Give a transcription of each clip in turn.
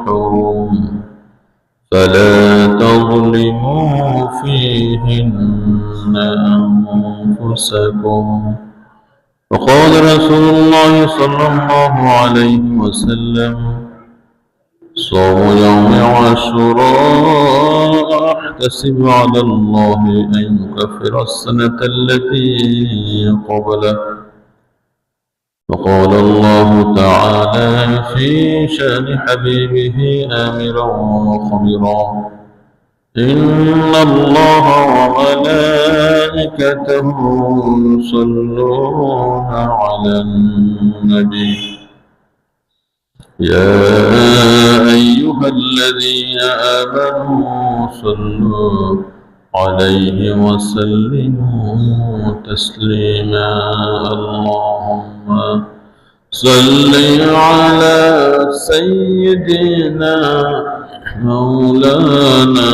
حرم فلا تظلموا فيهن أنفسكم. وقال رسول الله صلى الله عليه وسلم: صوم يوم عاشوراء أحتسب على الله أن يكفر السنة التي قبله. وقال الله تعالى في شأن حبيبه آمرا وخبرا: إن الله وملائكته يصلون على النبي يا أيها الذين آمنوا صلوا عليه وسلموا تسليما. اللهم صل على سيدنا مولانا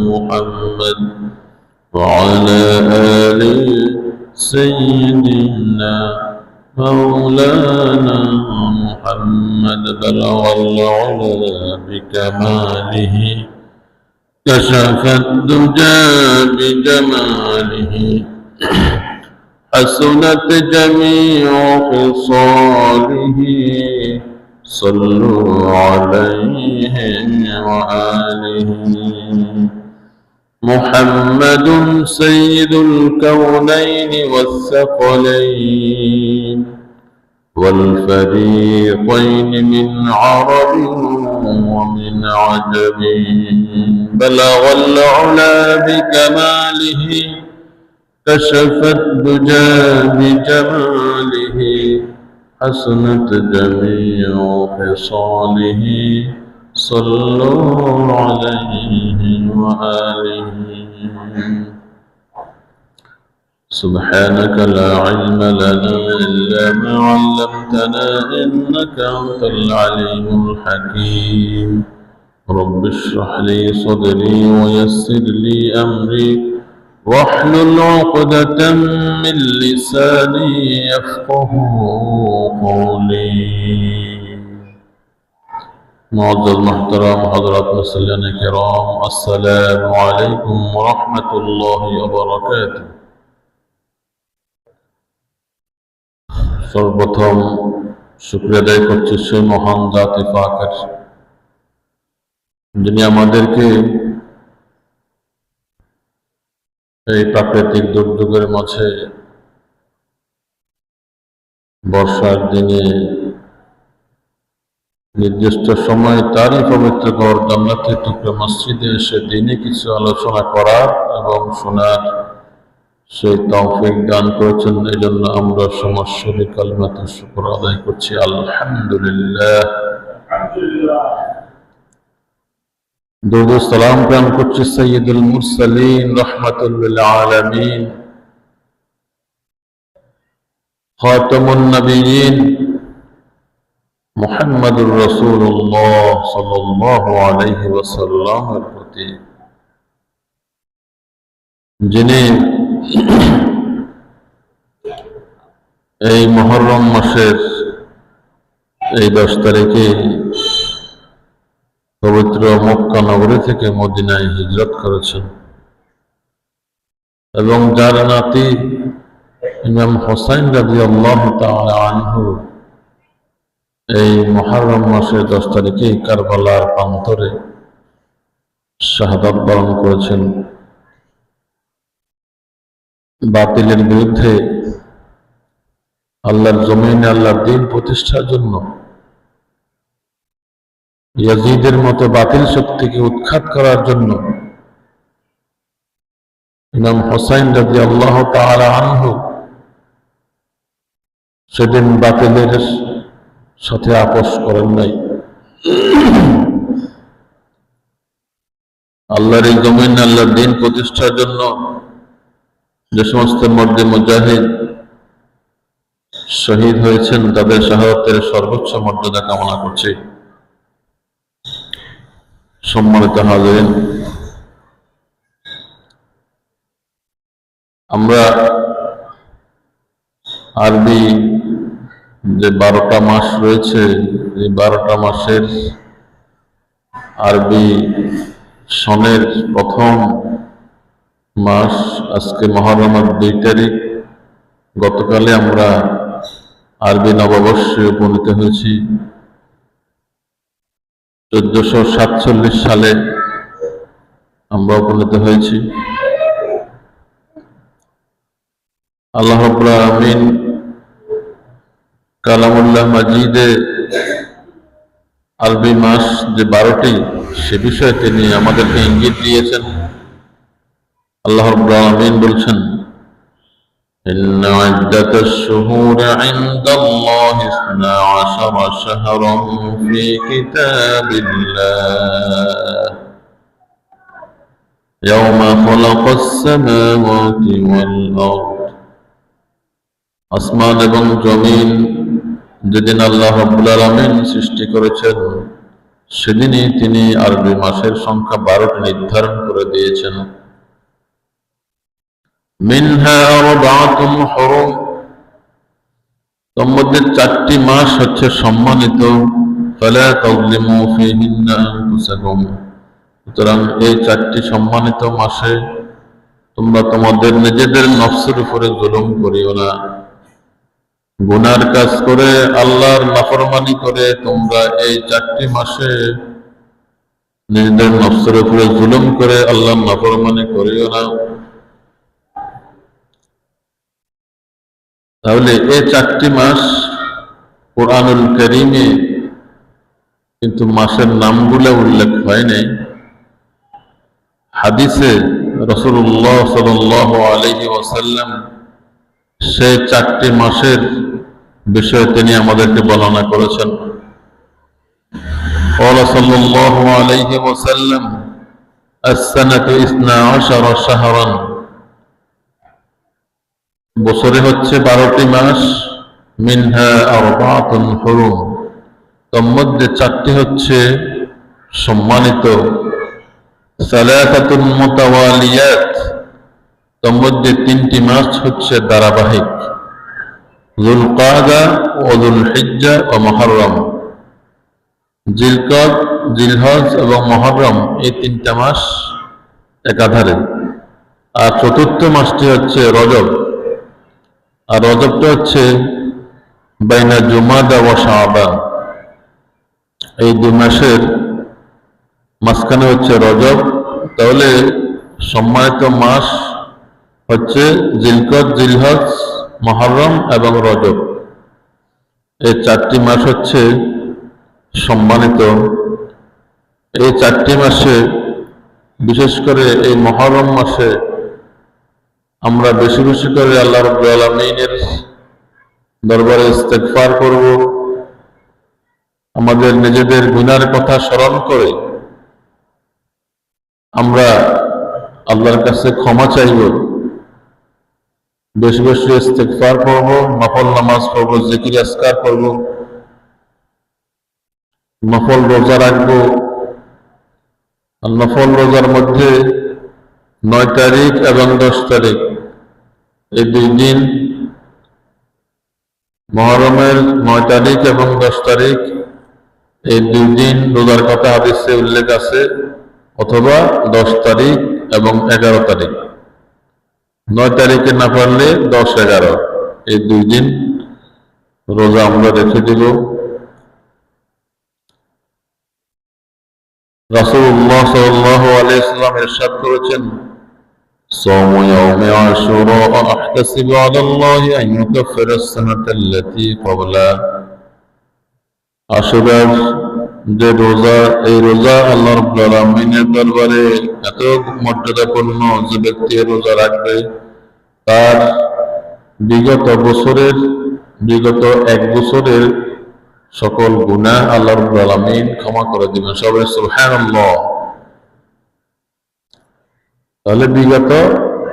محمد وعلى آل سيدنا مولانا محمد. بلغ العلا بكماله كشف الدجى بجماله حسنت جميع خصاله. صلوا عليه وآله. محمد سيد الكونين والثقلين والفريقين من عرب ومن عجب. بلغ العلا بكماله كشف الدجى بجماله حسنت جميع خصاله. صلوا عليه وآله. سبحانك لا علم لنا إلا ما علمتنا إنك أنت العليم الحكيم. رب اشرح لي صدري ويسر لي أمري واحلل عقدة من لساني يفقه قولي. معزز محترم حضرات مسلمين الكرام، السلام عليكم ورحمة الله وبركاته। সর্বপ্রথম শুকরিয়া আদায় করছি সেই মহান জাতি পাকের, যিনি আমাদেরকে এই প্রাকৃতিক দুর্যোগের মাঝে বর্ষার দিনে নির্দিষ্ট সময় তারই পবিত্র ঘর জান্নাতের টুকরো মসজিদে এসে দিনে কিছু আলোচনা করার এবং শোনার সেই তৌফিক দান করেছেন। এই জন্য আমরা সমস্যরে কালিমাতে শুকর আদায় করছি, আলহামদুলিল্লাহ। দুরূদ ও সালাম প্রেরণ করছি সাইয়্যিদুল মুরসালিন রাহমাতুল লিল আলামিন খাতামুন নবিয়্যিন মুহাম্মাদুর রাসূলুল্লাহ সাল্লাল্লাহু আলাইহি ওয়াসাল্লামের প্রতি, যিনি এই মুহররম মাসের এই 10 তারিখে পবিত্র মক্কা নগরী থেকে মদিনায় হিজরত করেছেন এবং যার নাতি ইমাম হোসাইন রাদিয়াল্লাহু তাআলা আনহু এই মুহররম মাসের 10 তারিখে কারবালার প্রান্তরে শাহাদাত বরণ করেছেন। বাতিলের বিরুদ্ধে আল্লাহর জমিনে আল্লাহর দ্বীন প্রতিষ্ঠার জন্য ইয়াজিদের মতো বাতিল শক্তিকে উৎখাত করার জন্য ইমাম হোসাইন রাদিয়াল্লাহু তাআলা আনহু সেদিন বাতিলের সাথে আপোষ করেন নাই। আল্লাহর এই জমিনে আল্লাহর দ্বীন প্রতিষ্ঠার জন্য যে সমস্ত মর্দে মুজাহিদ শহীদ হয়েছেন তাদের শাহাদাতের সর্বোচ্চ মর্যাদা কামনা করছি। সম্মানিত হাজিরিন, আমরা আরবি যে 12টা মাস রয়েছে, এই 12টা মাসের আরবি সনের প্রথম মাস। আজকে মুহররমের 2 তারিখ। গতকালে আমরা আরবি নববর্ষে উপনীত হয়েছি। 1447 সালে আমরা উপনীত হয়েছি। আল্লাহ রাব্বুল আলামিন কালামুল্লাহ মাজিদে আরবি মাস যে 12টি, সে বিষয়ে তিনি আমাদেরকে ইঙ্গিত দিয়েছেন। আল্লাহ রাব্বুল আলামিন বলছেন, ইন্না ইদ্দাতাশ শুহুরি ইনদাল্লাহি 12 শাহরান ফি কিতাবিল্লাহ ইয়াওমা খালাকাস সামাওয়াতি ওয়াল আরদ। আসমান এবং জমিন যেদিন আল্লাহ রাব্বুল আলামিন সৃষ্টি করেছেন, সেদিনই তিনি আরবি মাসের সংখ্যা 12টি নির্ধারণ করে দিয়েছেন। মিনহা আরবাআতুন হুরুম, তার মধ্যে 4টি মাস হচ্ছে সম্মানিত। ফালা তাযলিমু ফীহিন্না আনফুসাকুম, সুতরাং এই 4টি সম্মানিত মাসে তোমরা তোমাদের নিজেদের নফসের উপরে জুলুম করিও না। গুনার কাজ করে, আল্লাহর নাফরমানি করে তোমরা এই 4টি মাসে নিজেদের নফসের উপরে জুলুম করে আল্লাহর নাফরমানি করিও না। তাহলে এই 4টি মাস কোরআনুল কারীমে কিন্তু মাসের নামগুলো উল্লেখ হয় নাই। হাদিসে রাসূলুল্লাহ সাল্লাল্লাহু আলাইহি ওয়াসাল্লাম সেই 4টি মাসের বিষয়ে তিনি আমাদেরকে বর্ণনা করেছেন। قال صلى الله عليه وسلم السنة 12 شهرا, বছরে হচ্ছে 12টি মাস। মিনহা আরবাআতুন হুরুম, তার মধ্যে 4টি হচ্ছে সম্মানিত। সালাসাতুন মুতাওয়ালিয়াত, তার মধ্যে 3টি মাস হচ্ছে ধারাবাহিক। যুলকাদা ও যুলহিজ্জা ও মুহররম, জিলকদ, জিলহজ এবং মুহররম, এই 3টা মাস একাধারে। আর 4র্থ মাসটি হচ্ছে রজব, আর রজবটা হচ্ছে বাইনা জুমাদা ওয়া শাবান। এই 2 মাসের মাঝখানে হচ্ছে রজব। তাহলে সম্মানিত মাস হচ্ছে জিলকদ, জিলহজ, মুহররম এবং রজব। এই 4টি মাস হচ্ছে সম্মানিত। এই 4টি মাসে, বিশেষ করে এই মুহররম মাসে আমরা বেশি বেশি করে আল্লাহ রাব্বুল আলামিনের দরবারে ইস্তেগফার করব। আমাদের নিজেদের গুনার কথা স্মরণ করে আমরা আল্লাহর কাছে ক্ষমা চাইব। বেশি বেশি ইস্তেগফার করব, নফল নামাজ পড়ব, জিকির আজকার করব, নফল রোজা রাখবো। আর নফল রোজার মধ্যে 9 তারিখ এবং 10 তারিখ, এই 2 দিন, মুহররমের 9 তারিখ এবং 10 তারিখ, এই 2 দিন রোজার কথা হাদিসে উল্লেখ আছে, অথবা 10 তারিখ এবং 11 তারিখ। 9 তারিখে না পারলে 10, 11, এই 2 দিন রোজা আমরা রেখে দিব। রাসূলুল্লাহ সাল্লাল্লাহু আলাইহি ওয়াসাল্লাম ইরশাদ করেছেন, সাওমু ইয়াউমি আশুরা আহতাসিবু আলাল্লাহি আন ইউকাফিরা আস-সানাতা আল্লাতী ক্বাবলা। আশুরার যে রোজা, এই রোজা আল্লাহ রাব্বুল আলামিনের দরবারে এত মর্যাদাপূর্ণ। যে ব্যক্তি রোজা রাখবে তার বিগত 1 বছরের সকল গুনাহ আল্লাহ রাব্বুল আলামিন ক্ষমা করে দিবেন। সবাই সুবহানাল্লাহ। তাহলে বিগত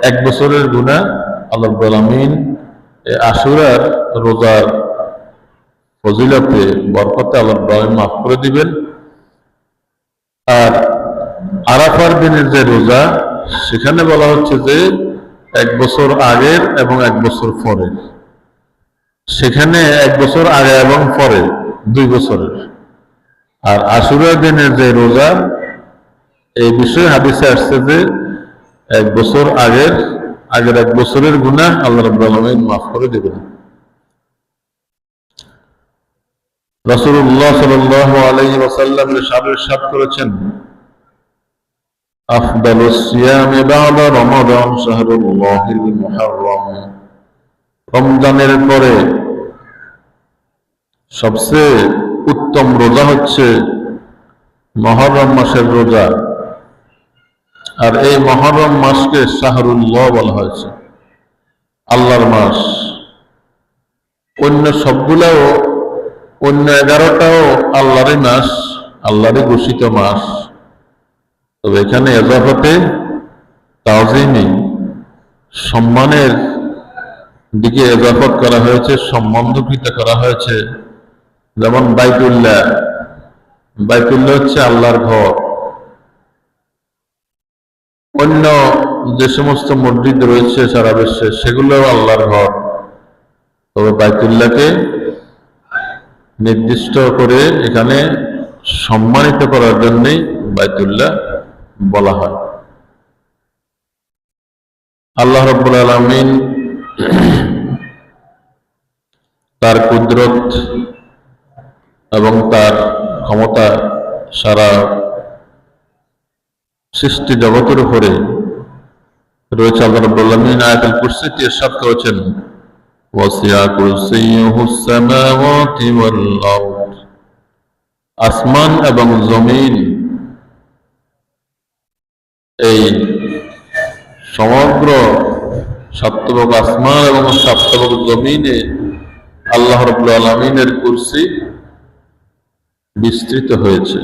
1 বছরের গুনাহ আল্লাহ রাব্বুল আলামিন এই আশুরার রোজার ফজিলতে, বরকতে আল্লাহ রাব্বুল আলামিন মাফ করে দিবেন। আর আরাফার দিনের যে রোজা, সেখানে বলা হচ্ছে যে 1 বছর আগের এবং 1 বছর পরের। সেখানে 1 বছর আগে এবং পরে 2 বছরের। আর আশুরার দিনের যে রোজা, এই বিষয়ে হাদিসে আসছে যে 1 বছর আগের 1 বছরের গুনাহ আল্লাহ রাব্বুল আলামিন মাফ করে দেবেন। রাসূলুল্লাহ সাল্লাল্লাহু আলাইহি ওয়াসাল্লাম ইরশাদ করেছেন, আফদালুস সিয়ামি বা'দা রমাদান শাহরুল্লাহিল মুহাররম। রমজানের পরে সবচেয়ে উত্তম রোজা হচ্ছে মুহররম মাসের রোজা। আর এই মুহররম মাসকে শাহরুল্লাহ বলা হয়েছে, আল্লাহর মাস। অন্য সবগুলাও, অন্য 11টাও আল্লাহরই মাস, আল্লাহরই ঘোষিত মাস। তবে এখানে এজাফতে তাজিমি, সম্মানের দিকে এজাফত করা হয়েছে, সম্বন্ধকৃত করা হয়েছে। যেমন বাইতুল্লাহ, বাইতুল্লাহ হচ্ছে আল্লাহর ঘর। অন্য যে সমস্ত মসজিদ রয়েছে সারা বিশ্বে, সেগুলোও আল্লাহর ঘর। তবে বাইতুল্লাহকে নির্দিষ্ট করে এখানে সম্মানিত করার জন্যই বাইতুল্লাহ বলা হয়। আল্লাহ রাব্বুল আলামিন তার কুদরত এবং তার ক্ষমতা সারা সৃষ্টি জগতের উপরে রয়েছে। আল্লাহ রাব্বুল আলামিন আয়াতুল কুরসিতে ইরশাদ করেছেন, ওয়াসিয়া কুরসিয়ুহুস সামাওয়াতি ওয়াল আরদ। আসমান এবং জমিন, এই সমগ্র সাতবক আসমান এবং সাতবক জমিনে আল্লাহ রাব্বুল আলামিনের কুরসি বিস্তৃত হয়েছে।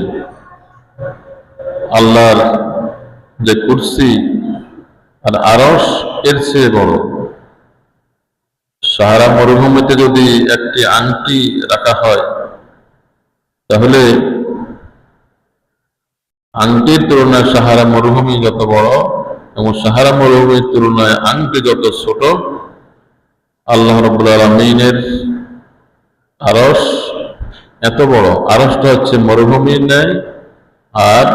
আল্লাহর যে কুরসি আর আরশ এর চেয়ে বড়। সাহারা মরুভূমিতে যদি একটি আংটি রাখা হয়, তাহলে আংটির তুলনায় সাহারা মরুভূমি যত বড় এবং সাহারা মরুভূমির তুলনায় আংটি যত ছোট, আল্লাহ রাব্বুল আলামিনের আরশ এত বড়। আরশটা হচ্ছে মরুভূমির ন্যায়, আর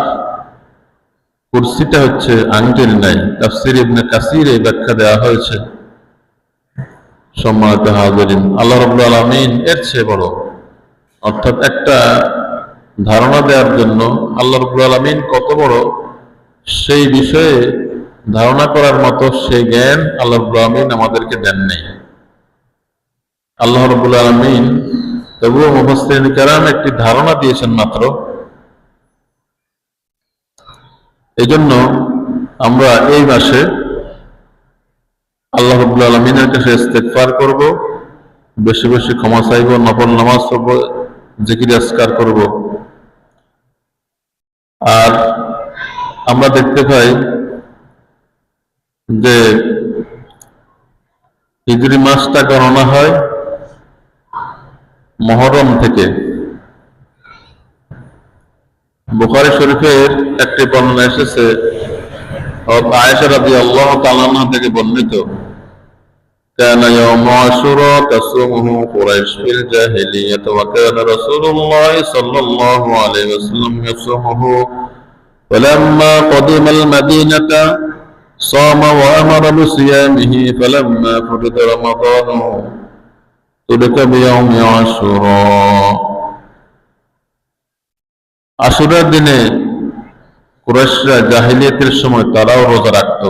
কুরসিটা হচ্ছে আংটির ন্যায়। তাফসীর ইবনে কাসির এই ব্যাখ্যা দেওয়া হয়েছে। সম্মানিত হাজিরিন, আল্লাহ রাব্বুল আলামিন এর চেয়ে বড়। অর্থাৎ একটা ধারণা দেওয়ার জন্য আল্লাহ রাব্বুল আলামিন কত বড় সেই বিষয়ে ধারণা করার মতো সেই জ্ঞান আল্লাহ রাব্বুল আলামিন আমাদেরকে দেন নাই। আল্লাহ রাব্বুল আলামিন তবুও মুফাসসিরিন কেরাম একটি ধারণা দিয়েছেন মাত্র। এই জন্য আমরা এই মাসে আল্লাহ রাব্বুল আলামিনের কাছে ইস্তেগফার করব, বেশি বেশি ক্ষমা চাইব, নফল নামাজ পড়ব, জিকির আজকার করব। আর আমরা দেখতে পাই যে হিজরি মাসটা গণনা হয় মুহররম থেকে। বুখারী শরীফের একটি বর্ণনা এসেছে, আয়েশা রাদিয়াল্লাহু তাআলা আনহা থেকে বর্ণিত, কানা ইয়াউমু আশুরা তাসুমুহু কুরাইশ ফিল জাহিলিয়্যাহ ওয়া কানা রাসূলুল্লাহ সাল্লাল্লাহু আলাইহি ওয়াসাল্লাম ইয়াসুমুহু ফালাম্মা قدিমাল মাদিনাতা সামা ওয়া আমারা বিসিয়ামিহি ফালাম্মা ফুরিদা রমাদানু তুরকা বিয়াউমি আশুরা। আশুরার দিনে কুরাইশরা জাহিলিয়াতের সময় তারাও রোজা রাখত।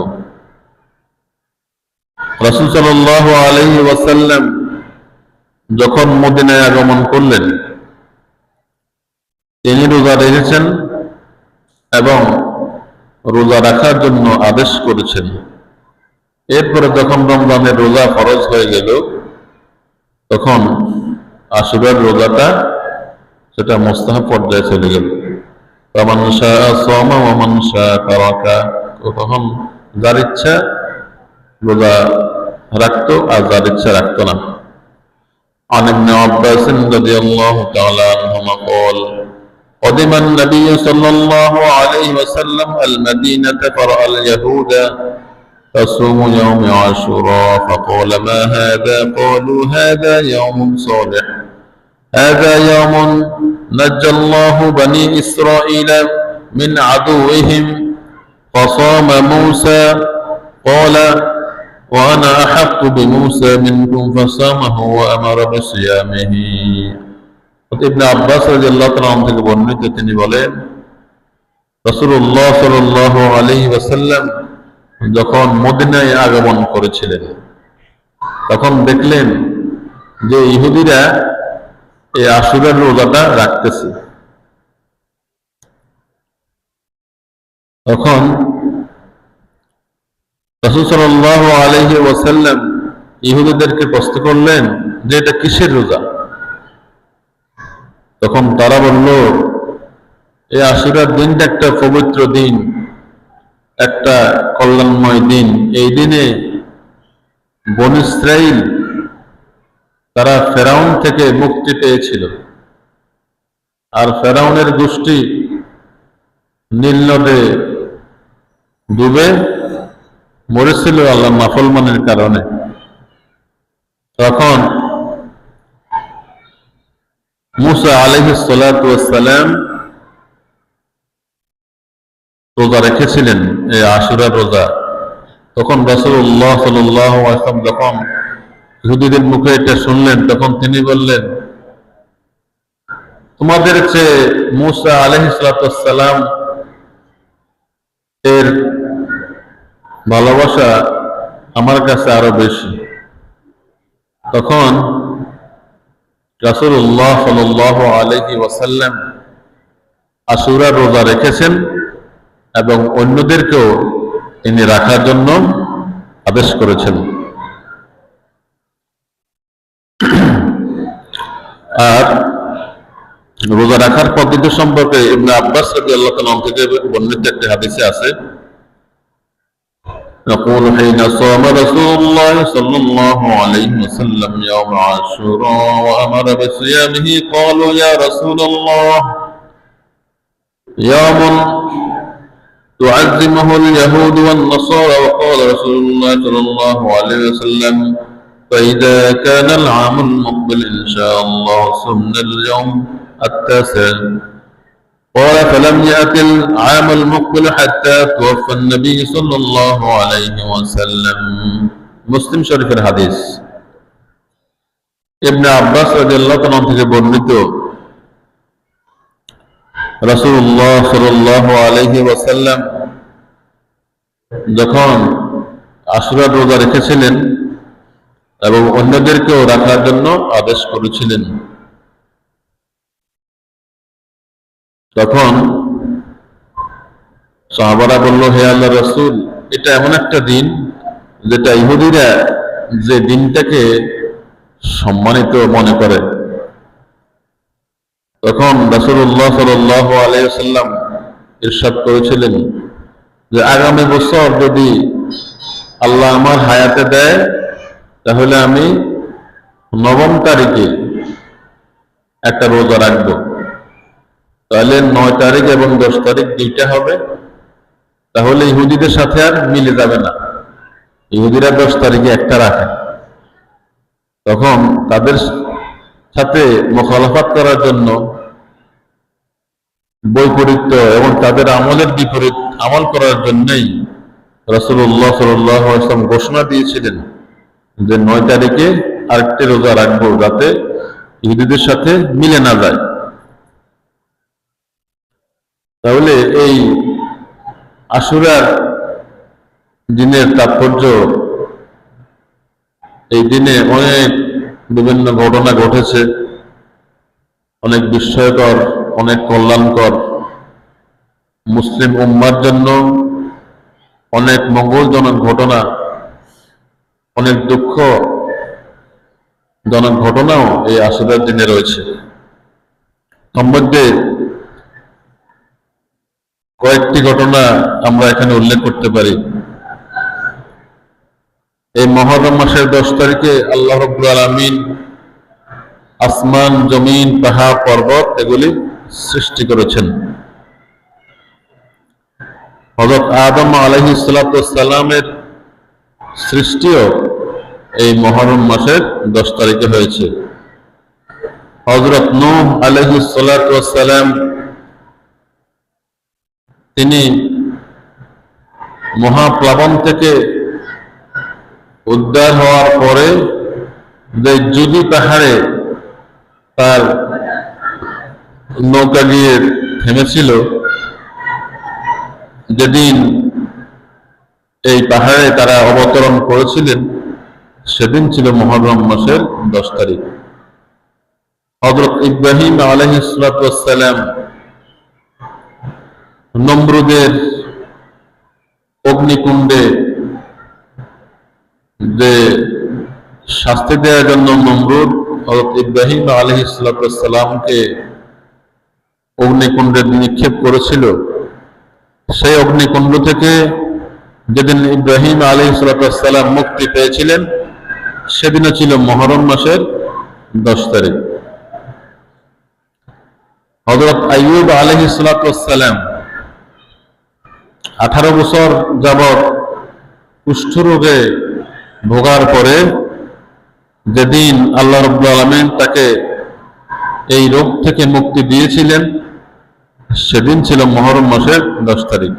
রাসূল সাল্লাল্লাহু আলাইহি ওয়াসাল্লাম যখন মদিনায় আগমন করলেন, তিনি রোজা রেখেছেন এবং রোজা রাখার জন্য আদেশ করেছেন। এরপরে যখন রমজানের রোজা ফরজ হয়ে গেল, তখন আশুরার রোজাটা সেটা মুস্তাহাব পর্যায়ে চলে গেল। ফামান শাআ সামা ওয়া মান শাআ তারাকা। তখন যার ইচ্ছা রোজা রাখতো আর যার ইচ্ছা রাখতো না। عن ابن عباس رضي الله تعالى عنهما قال قدم النبي صلى الله عليه وسلم المدينة فرأى اليهود تصوم يوم عاشوراء فقال ما هذا؟ قالوا هذا يوم صالح هذا يوم نجى الله بني إسرائيل من عدوهم فصام موسى قال وأنا أحق بموسى منكم فصامه وأمر بصيامه ইবনে আব্বাস রাদিয়াল্লাহু তাআলা আনহু থেকে বর্ণিত, তিনি বলেন রাসূলুল্লাহ সাল্লাল্লাহু আলাইহি ওয়াসাল্লাম যখন মদিনায় আগমন করেছিলেন তখন দেখলেন যে ইহুদিরা এই আশুরার রোজাটা রাখতেছে। তখন রাসূল সাল্লাল্লাহু আলাইহি ওয়াসাল্লাম ইহুদিদেরকে প্রশ্ন করলেন যে এটা কিসের রোজা? তখন তারা বলল এই আশুরার দিনটা একটা পবিত্র দিন, একটা কল্যাণময় দিন। এই দিনে বনী ইসরাইল তারা ফেরাউন থেকে মুক্তি পেয়েছিল, আর ফেরাউনের গোষ্ঠী নীল নদে ডুবে মরেছিল আল্লাহ নাফরমানের কারণে। তখন মুসা আলাইহিস সালাতু ওয়াস সালাম রোজা রেখেছিলেন, এই আশুরার রোজা। তখন রাসূলুল্লাহ সাল্লাল্লাহু আলাইহি ওয়াসাল্লাম যখন ইহুদিদের মুখে এটা শুনলেন তখন তিনি বললেন তোমাদের চেয়ে মুসা আলাইহিস সালাতু ওয়াস সালাম এর ভালোবাসা আমার কাছে আরো বেশি। তখন রাসূলুল্লাহ সাল্লাল্লাহু আলাইহি ওয়াসাল্লাম আশুরার রোজা রেখেছেন এবং অন্যদেরকেও তিনি রাখার জন্য আদেশ করেছেন। আর রোজা রাখার পদ্ধতি সম্পর্কে ইবনে আব্বাস রাদিয়াল্লাহু তাআলা থেকে বর্ণিত একটি হাদিসে আছে يقول حين صام رسول الله صلى الله عليه وسلم يوم عاشوراء وأمر بصيامه قالوا يا رسول الله يوم تعزمه اليهود والنصارى وقال رسول الله صلى الله عليه وسلم فإذا كان العام المقبل إن شاء الله صمنا اليوم التاسع قال فلم يأتي العام المقبل حتى توفى النبي صلى الله عليه وسلم মুসলিম শরীফের হাদিস। ইবনে আব্বাস রাদিয়াল্লাহু তাআলা থেকে বর্ণিত রাসূলুল্লাহ সাল্লাল্লাহু আলাইহি ওয়াসাল্লাম যখন আশুরার রোজা রেখেছিলেন এবং অন্যদেরকেও রাখার জন্য আদেশ করেছিলেন, তখন সাহাবারা বলল হে আল্লাহর রাসূল, এটা এমন একটা দিন যেটা ইহুদিরা যে দিনটাকে সম্মানিত মনে করে। তখন রাসূলুল্লাহ সাল্লাল্লাহু আলাইহি ওয়াসাল্লাম ইরশাদ করেছিলেন যে আগামী বছর যদি আল্লাহ আমার হায়াতে দেয় তাহলে আমি 9 তারিখে একটা রোজা রাখবো। তাহলে 9 তারিখ এবং 10 তারিখ দুইটা হবে, তাহলে ইহুদিদের সাথে আর মিলে যাবে না। ইহুদিরা 10 তারিখে একটা রাখে, তখন তাদের সাথে মুখালাফাত করার জন্য বৈপরীত্য এবং তাদের আমলের বিপরীত আমল করার জন্যই রাসূলুল্লাহ সাল্লাল্লাহু আলাইহি ওয়াসাল্লাম ঘোষণা দিয়েছিলেন যে 9 তারিখে আরেকটি রোজা রাখবো যাতে ইহুদিদের সাথে মিলে না যায়। তাহলে এই আশুরার দিনের তাৎপর্য, এই দিনে অনেক বিভিন্ন ঘটনা ঘটেছে, অনেক বিস্ময়কর, অনেক কল্যাণকর, মুসলিম উম্মার জন্য অনেক মঙ্গলজনক ঘটনা, অনেক দুঃখজনক ঘটনাও এই আশুরার দিনে রয়েছে। তার মধ্যে কয়েকটি ঘটনা আমরা এখানে উল্লেখ করতে পারি। এই মুহররম মাসের 10 তারিখে আল্লাহ রাব্বুল আলামিন আসমান, জমিন, পাহাড়, পর্বত এগুলি সৃষ্টি করেছেন। হযরত আদম আলাইহিস সালাতু ওয়াস সালামের সৃষ্টিও এই মুহররম মাসের 10 তারিখে হয়েছে। হযরত নূহ আলাইহিস সালাতু ওয়াস সালাম তিনি মহাপ্লাবন থেকে উদ্ধার হওয়ার পরে যে জুদি পাহাড়ে তার নৌকা গিয়ে থেমেছিল, যেদিন এই পাহাড়ে তারা অবতরণ করেছিলেন সেদিন ছিল মুহররম মাসের 10 তারিখ। হযরত ইব্রাহিম আলাইহিস সালাতু ওয়াস সালাম নমরুদের অগ্নিকুণ্ডে যে শাস্তি দেওয়ার জন্য নমরুদ হযরত ইব্রাহিম আলাইহিস সালাতু ওয়াস সালামকে অগ্নিকুণ্ডে নিক্ষেপ করেছিল, সেই অগ্নিকুণ্ড থেকে যেদিন ইব্রাহিম আলাইহিস সালাতু ওয়াস সালাম মুক্তি পেয়েছিলেন সেদিনও ছিল মুহররম মাসের 10 তারিখ। হযরত আইয়ুব আলাইহিস সালাতু ওয়াস সালাম 18 বছর যাবৎ কুষ্ঠরোগে ভোগার পরে যেদিন আল্লাহ রাব্বুল আলামিন তাকে এই রোগ থেকে মুক্তি দিয়েছিলেন সেদিন ছিল মুহররম মাসের 10 তারিখ।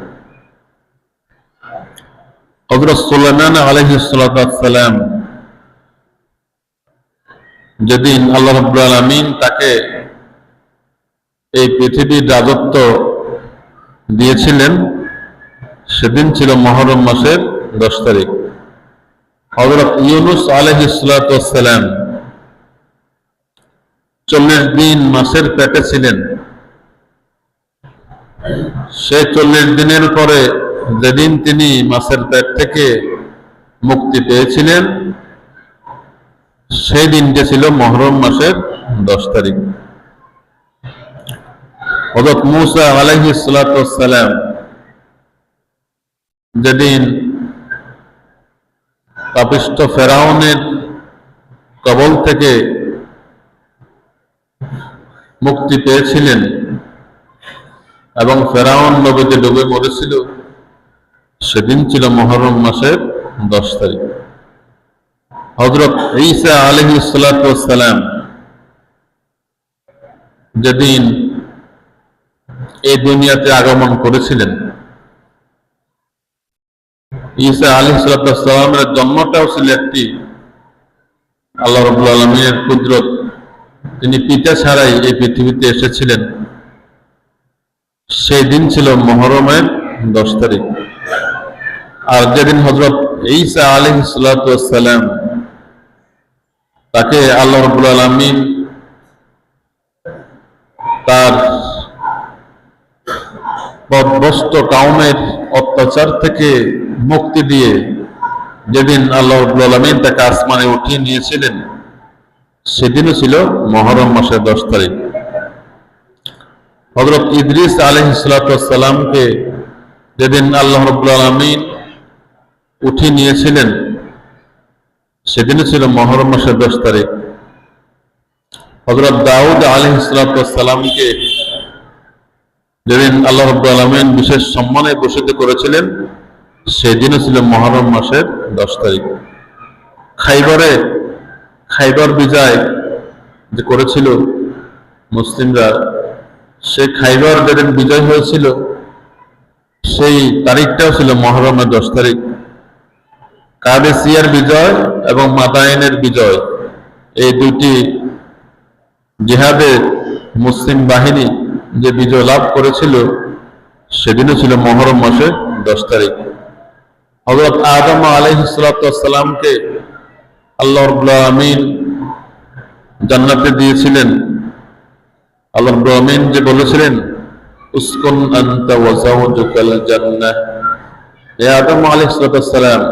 হযরত সুলাইমান আলাইহিস সালাতু ওয়াস সালাম যেদিন আল্লাহ রাব্বুল আলামিন তাকে এই পৃথিবীর রাজত্ব দিয়েছিলেন সেদিন ছিল মুহররম মাসের 10 তারিখ। হযরত ইউনূস আলাইহিস সালাতু ওয়াস সালাম 40 দিন মাছের পেটে ছিলেন, সে 40 দিনের পরে যেদিন তিনি মাছের পেট থেকে মুক্তি পেয়েছিলেন সেই দিনটি ছিল মুহররম মাসের 10 তারিখ। হযরত মূসা আলাইহিস সালাতু ওয়াস সালাম যেদিন পাপিষ্ঠ ফেরাউনের কবল থেকে মুক্তি পেয়েছিলেন এবং ফেরাউন নদীতে ডুবে মরেছিল সেদিন ছিল মুহররম মাসের 10 তারিখ। হযরত ঈসা আলাইহিস সালাতু ওয়াস সালাম যেদিন এই দুনিয়াতে আগমন করেছিলেন, ঈসা আলাইহিস সালাতু ওয়াস সালামের জন্মটাও ছিল একটি আল্লাহ রাব্বুল আলামিনের কুদরত। তিনি পিতা ছাড়াই এই পৃথিবীতে এসেছিলেন, সেই দিন ছিল মুহররমের 10 তারিখ। আর যেদিন হযরত ঈসা আলাইহিস সালাতু ওয়াস সালাম তাকে আল্লাহ রাব্বুল আলামিন তার পথভ্রষ্ট কওমের অত্যাচার থেকে মুক্তি দিয়ে যেদিন আল্লাহ রাব্বুল আলামিন তাকে আসমানে উঠিয়ে নিয়েছিলেন সেদিনও ছিল মুহররম মাসের 10 তারিখ। হযরত ইদ্রিস আলাইহিস সালাতু ওয়াস সালামকে যেদিন আল্লাহ রাব্বুল আলামিন উঠিয়ে নিয়েছিলেন সেদিনও ছিল মুহররম মাসের 10 তারিখ। হযরত দাউদ আলাইহিস সালাতু ওয়াস সালামকে যেদিন আল্লাহ রাব্বুল আলামিন বিশেষ সম্মানে ভূষিত করেছিলেন সেদিনও ছিল মুহররম মাসের 10 তারিখ। খাইবার বিজয় যে করেছিল মুসলিমরা, সেই খাইবার যেদিন বিজয় হয়েছিল সেই তারিখটাও ছিল মুহররমের 10 তারিখ। কাদেসিয়ার বিজয় এবং মাদায়েনের বিজয়, এই দুটি জিহাদে মুসলিম বাহিনী যে বিজয় লাভ করেছিল সেদিনও ছিল মুহররম মাসের 10 তারিখ। হযরত আদম আলাইহিস সালাতু ওয়াস সালামকে আল্লাহ রাব্বুল আলামিন জান্নাতে দিয়েছিলেন। আল্লাহ রাব্বুল আলামিন যে বলেছিলেন উসকুন আনতা ওয়া যাওজুকাল জান্নাহ, হে আদম আলাইহিস সালাতু ওয়াস সালাম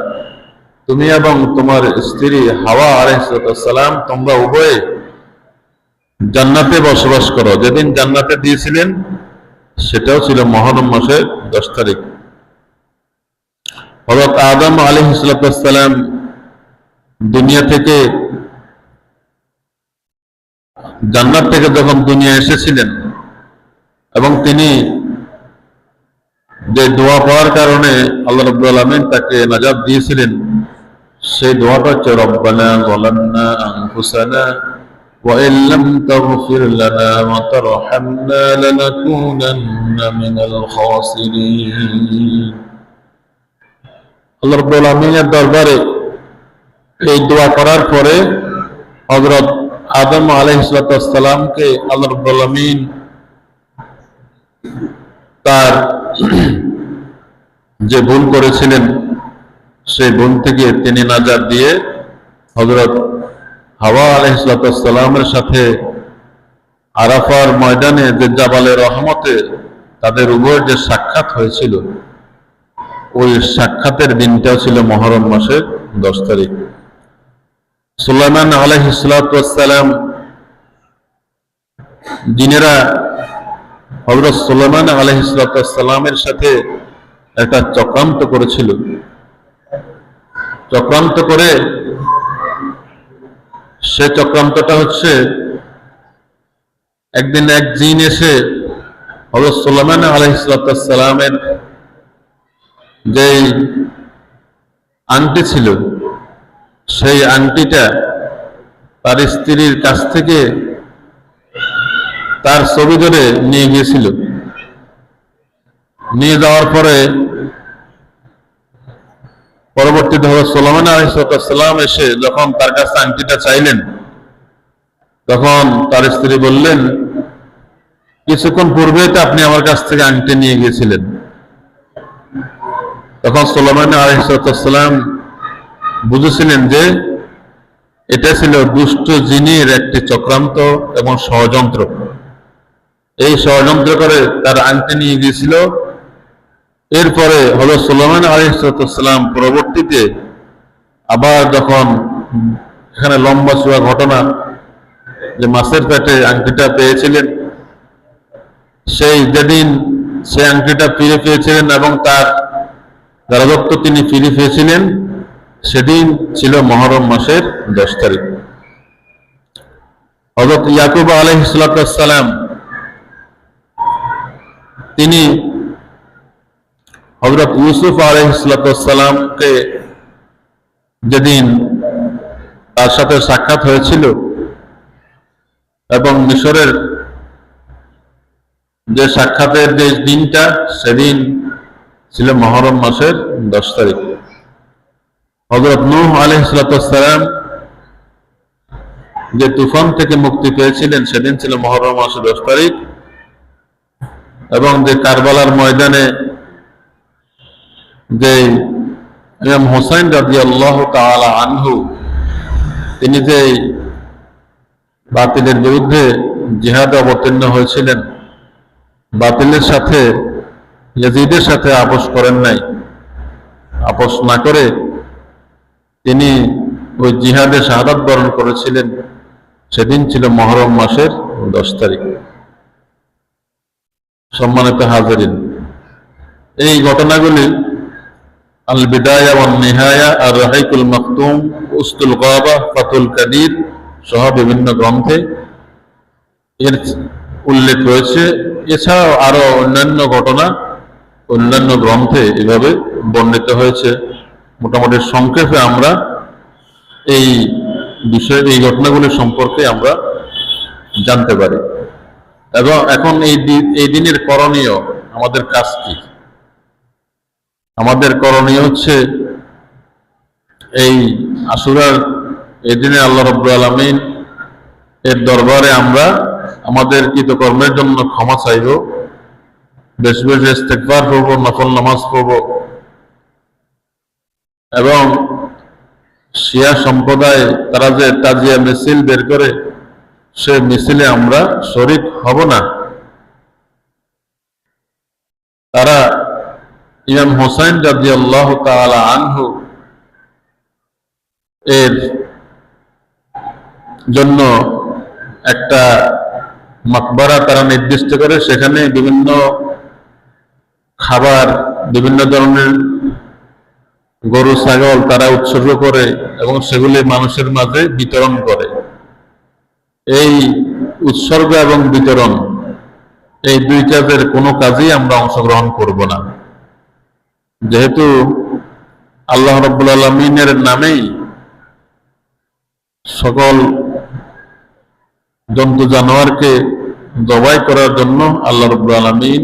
তুমি এবং তোমার স্ত্রী হাওয়া আলাইহিস সালাতু ওয়াস সালাম তোমরা উভয়ে জান্নাতে বসবাস করো। যেদিন জান্নাতে দিয়েছিলেন সেটাও ছিল মুহররম মাসের 10 তারিখ। হযরত আদম আলাইহিস সালাতু ওয়াস সালাম দুনিয়া থেকে জান্নাত থেকে যখন দুনিয়া এসেছিলেন এবং তিনি যে দোয়া পড়ার কারণে আল্লাহ রাব্বুল আলামিন তাকে নাজাত দিয়েছিলেন সেই দোয়াটা হচ্ছে রব্বানা যালামনা আনফুসানা وإن لم تغفر لنا وترحمنا لنكونن من الخاسرين আল্লাহ রাব্বুল আলামিনের দরবারে এই দোয়া করার পরে হযরত আদম আলাইহিস সালামকে আল্লাহ রাব্বুল আলামিন তার যে ভুল করেছিলেন সেই ভুল থেকে তিনি নাজাত দিয়ে হযরত হাওয়া আলাইহিস সালামের সাথে আরাফার ময়দানে যে জাবালে রহমতে তাদের উভয়ের যে সাক্ষাৎ হয়েছিল ওই সাক্ষাতের দিনটাও ছিল মুহররম মাসের 10 তারিখ। সুলাইমান আলাইহিস সালাম জিনেরা হযরত সুলাইমান আলাইহিস সালামের সাথে একটা চক্রান্ত করেছিল। চক্রান্ত করে সে চক্রান্তটা হচ্ছে, একদিন এক জিন এসে হযরত সুলাইমান আলাইহিস সালামের যে আংটি ছিল সেই আংটিটা তার স্ত্রীর কাছ থেকে তার ছবি ধরে নিয়ে গিয়েছিল। নিয়ে যাওয়ার পরে পরবর্তীতে হযরত সুলাইমান আলাইহিস সালাম এসে যখন তার কাছে আংটিটা চাইলেন, তখন তার স্ত্রী বললেন, কিছুক্ষণ পূর্বে তো আপনি আমার কাছ থেকে আংটি নিয়ে গিয়েছিলেন। তখন সুলাইমান আলাইহিস সালাম বুঝেছিলেন যে এটা ছিল দুষ্ট জিনের একটি চক্রান্ত এবং ষড়যন্ত্র। এই ষড়যন্ত্র করে তার আংটি নিয়ে গিয়েছিল। এরপরে হযরত সুলাইমান আলাইহিস সালাম পরবর্তীতে আবার যখন এখানে লম্বা চূড়া ঘটনা যে মাছের পেটে আংটিটা পেয়েছিলেন, সেই যেদিন সেই আংটিটা ফিরে পেয়েছিলেন এবং তার রাজত্ব তিনি ফিরে পেয়েছিলেন, সেদিন ছিল মুহররম মাসের 10 তারিখ। হযরত ইয়াকুব আলাইহিস সালাম তিনি হযরত ইউসুফ আলাইহিস সালামকে যেদিন তার সাথে সাক্ষাৎ হয়েছিল এবং মিশরের যে সাক্ষাতের যে দিনটা, সেদিন ছিল মুহররম মাসের 10 তারিখ। হযরত নূহ আলাইহিস সালাম যে তুফান থেকে মুক্তি পেয়েছিলেন, সেদিন ছিল মুহররম মাসের 10 তারিখ। এবং যে কারবালার ময়দানে যে ইমাম হুসাইন রাদিয়াল্লাহু তাআলা আনহু তিনি যে বাতিলের বিরুদ্ধে জিহাদে অবতীর্ণ হয়েছিলেন, বাতিলের সাথে ইয়াজিদের সাথে আপোষ করেন নাই, আপোষ না করে তিনি ওই জিহাদে শাহাদাত বরণ করেছিলেন, সেদিন ছিল মুহররম মাসের 10 তারিখ। সম্মানিত হাজিরিন, এই ঘটনাগুলি আল বিদায়া ওয়ান নিহায়া, আর রাহিকুল মাকতুম, উসতুল গাবা, ফাতুল কাদির সহ বিভিন্ন গ্রন্থে এর উল্লেখ রয়েছে। এছাড়াও আরো অন্যান্য ঘটনা অন্যান্য গ্রন্থে এভাবে বর্ণিত হয়েছে। মোটামুটি সংক্ষেপে আমরা এই বিষয়ে এই ঘটনাগুলি সম্পর্কে আমরা জানতে পারি। এবং এখন এই দিনের করণীয়, আমাদের কাজ কি? আমাদের করণীয় হচ্ছে এই আশুরার এই দিনে আল্লাহ রাব্বুল আলামিন এর দরবারে আমরা আমাদের কৃতকর্মের জন্য ক্ষমা চাইব, বেশি বেশি ইস্তেগফার করব, নফল নামাজ পড়ব এবং শিয়া সম্প্রদায় তারা যে তাজিয়া মিছিল বের করে, সে মিছিলে আমরা শরীক হব না। তারা ইমাম হুসাইন রাদিয়াল্লাহু তাআলা আনহু এর জন্য একটা মাকবারা তারা নির্দিষ্ট করে, সেখানে বিভিন্ন খাবার, বিভিন্ন ধরনের গরু ছাগল তারা উৎসর্গ করে এবং সেগুলি মানুষের মাঝে বিতরণ করে। এই উৎসর্গ এবং বিতরণ, এই দুই কাজের কোনো কাজেই আমরা অংশগ্রহণ করব না। যেহেতু আল্লাহ রাব্বুল আলামিনের নামেই সকল জন্তু জানোয়ারকে জবাই করার জন্য আল্লাহ রাব্বুল আলামিন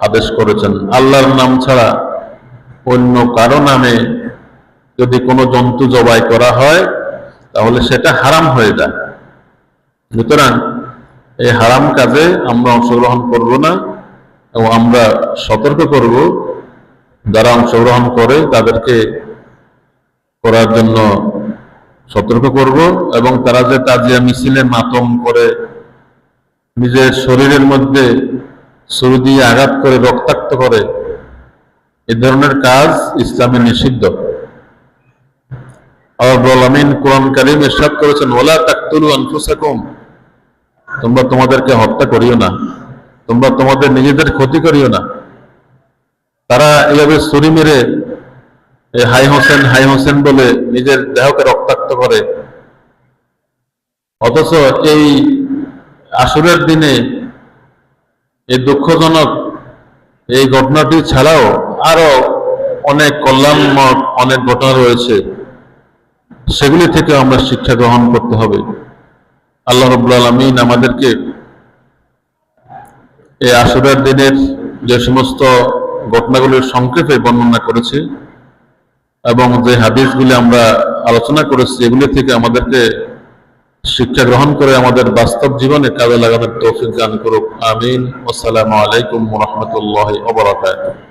আদেশ করেছেন। আল্লাহর নাম ছাড়া অন্য কারো নামে যদি কোনো জন্তু জবাই করা হয় তাহলে সেটা হারাম হয়ে যায়। সুতরাং এই হারাম কাজে আমরা অংশগ্রহণ করব না এবং আমরা সতর্ক করব যারা অংশগ্রহণ করে তাদেরকে করার জন্য সতর্ক করব, এবং তারা যে তাজিয়া মিছিলে মাতম করে নিজের শরীরের মধ্যে ছুরি দিয়ে আঘাত করে রক্তাক্ত করে, এ ধরনের কাজ ইসলামে নিষিদ্ধ। আল্লাহ আমিন কোরআন কারীম ইরশাদ করেছেন, ওয়ালা তাকতুলু আনফুসাকুম, তোমরা তোমাদেরকে হত্যা করিও না, তোমরা তোমাদের নিজেদের ক্ষতি করিও না। তারা এইভাবে ছুরি মেরে হাই হোসেন হাই হোসেন বলে নিজের দেহকে রক্তাক্ত করে, অথচ এই আসরের দিনে এই দুঃখজনক এই ঘটনাটি ছাড়াও আরো অনেক কল্যাণময় অনেক ঘটনা রয়েছে, সেগুলি থেকে আমরা শিক্ষা গ্রহণ করতে হবে। আল্লাহ রাব্বুল আলামিন আমাদেরকে এই আশুরার দিনের যে সমস্ত ঘটনাগুলির সংক্ষেপে বর্ণনা করেছে এবং যে হাদিসগুলি আমরা আলোচনা করেছি, এগুলি থেকে আমাদেরকে শিক্ষা গ্রহণ করে আমাদের বাস্তব জীবনে কাজে লাগানোর তৌফিক দান করুক। আমিন। আসসালামু আলাইকুম ওয়া রাহমাতুল্লাহি ওয়া বারাকাতুহু।